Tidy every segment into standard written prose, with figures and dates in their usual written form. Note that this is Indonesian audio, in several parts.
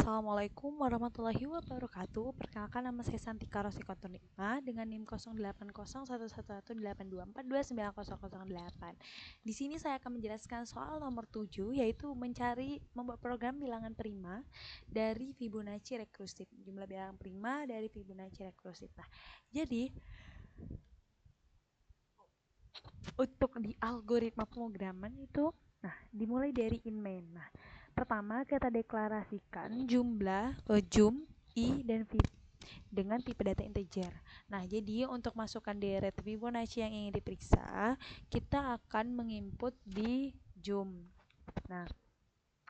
Assalamualaikum warahmatullahi wabarakatuh. Perkenalkan, nama saya Santika Rosikotunima dengan NIM 0801118242290008. Di sini saya akan menjelaskan soal nomor 7, yaitu membuat program bilangan prima dari Fibonacci rekursif. Jumlah bilangan prima dari Fibonacci rekursif. Nah, jadi untuk di algoritma pemrograman itu, dimulai dari in main. Nah, pertama kita deklarasikan jumlah jum, i, dan v dengan tipe data integer. Nah, jadi untuk masukkan deret Fibonacci yang ingin diperiksa, kita akan menginput di jum. Nah,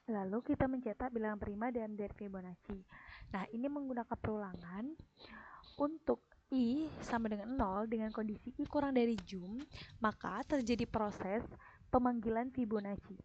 lalu kita mencetak bilangan prima dan deret Fibonacci. Nah, ini menggunakan perulangan. Untuk i sama dengan 0 dengan kondisi i kurang dari jum, maka terjadi proses pemanggilan Fibonacci,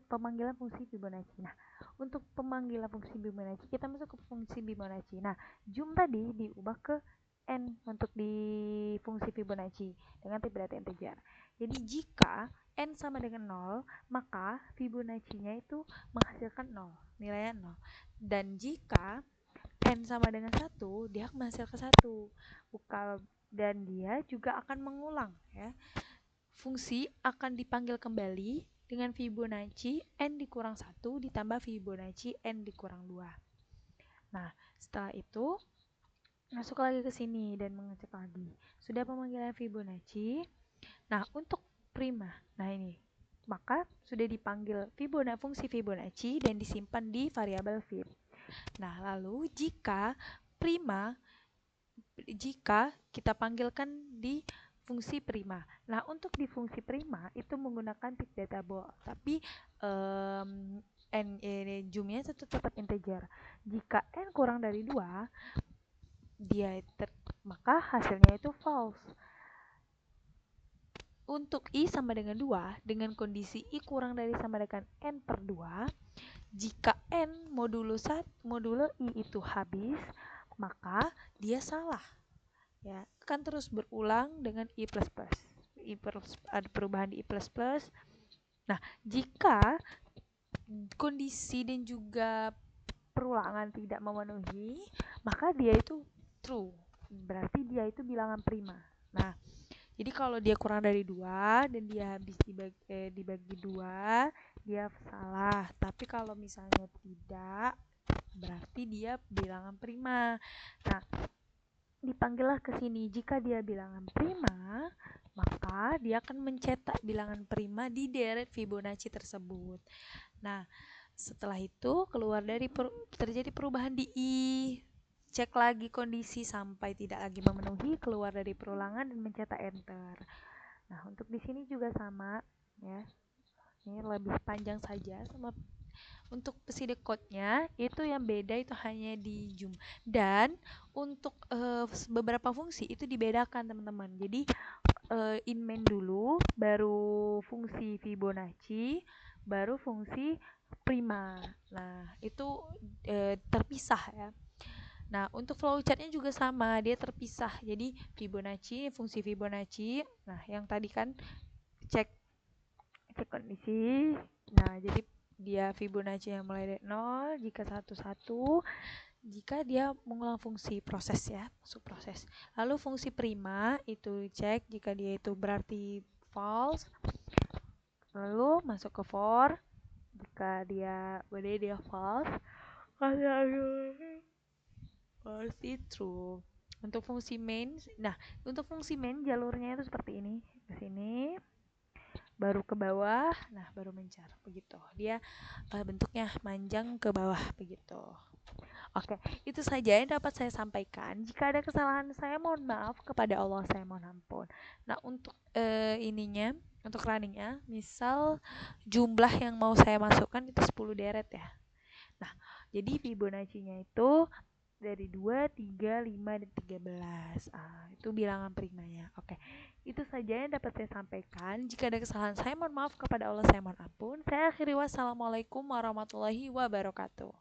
pemanggilan fungsi Fibonacci. Nah, untuk pemanggilan fungsi Fibonacci, kita masuk ke fungsi Fibonacci. Nah, jum tadi diubah ke n untuk di fungsi Fibonacci dengan tipe data integer. Jadi jika n sama dengan 0, maka Fibonacci-nya itu menghasilkan 0, nilainya 0. Dan jika n sama dengan 1, dia menghasilkan 1. Dan dia juga akan mengulang, ya. Fungsi akan dipanggil kembali dengan Fibonacci n dikurang 1 ditambah Fibonacci n dikurang 2. Nah, setelah itu masuk lagi ke sini dan mengecek lagi. Sudah pemanggilan Fibonacci. Nah, untuk prima, nah ini, maka sudah dipanggil fungsi Fibonacci dan disimpan di variabel Fib. Nah, lalu jika kita panggilkan di fungsi prima. Nah, untuk di fungsi prima itu menggunakan tipe data bool, tapi jumnya tetap integer. Jika n kurang dari 2, maka hasilnya itu false. Untuk i sama dengan 2 dengan kondisi i kurang dari sama dengan n per 2, jika n modulo i itu habis, maka dia salah. Ya, akan terus berulang dengan i++. Ada perubahan di i++. Nah, jika kondisi dan juga perulangan tidak memenuhi, maka dia itu true. Berarti dia itu bilangan prima. Nah, jadi kalau dia kurang dari 2 dan dia habis dibagi 2, dia salah. Tapi kalau misalnya tidak, berarti dia bilangan prima. Nah, dipanggillah ke sini. Jika dia bilangan prima, maka dia akan mencetak bilangan prima di deret Fibonacci tersebut. Nah, setelah itu terjadi perubahan di i. Cek lagi kondisi sampai tidak lagi memenuhi, keluar dari perulangan dan mencetak enter. Nah, untuk di sini juga sama, ya. Ini lebih panjang saja sama. Untuk pseudocode-nya itu yang beda itu hanya di jum. Dan untuk beberapa fungsi itu dibedakan, teman-teman. Jadi in main dulu, baru fungsi Fibonacci, baru fungsi prima. Nah, itu terpisah, ya. Nah, untuk flowchart-nya juga sama, dia terpisah. Jadi fungsi Fibonacci. Nah, yang tadi kan cek kondisi. Nah, jadi dia Fibonacci yang mulai dari 0, jika 1 jika dia mengulang fungsi proses, ya, masuk proses. Lalu fungsi prima itu cek jika dia itu berarti false. Lalu masuk ke for, jika dia false, pasti true. Untuk fungsi main, jalurnya itu seperti ini, ke sini, baru ke bawah, nah baru mencar, begitu. Dia bentuknya manjang ke bawah, begitu. Oke, itu saja yang dapat saya sampaikan. Jika ada kesalahan, saya mohon maaf, kepada Allah saya mohon ampun. Nah, untuk untuk runningnya, misal jumlah yang mau saya masukkan itu 10 deret, ya. Nah, jadi Fibonacci-nya itu dari 2, 3, 5, dan 13. Itu bilangan primanya. Oke, itu saja yang dapat saya sampaikan. Jika ada kesalahan, saya mohon maaf, kepada Allah saya mohon ampun. Saya akhiri, wassalamualaikum warahmatullahi wabarakatuh.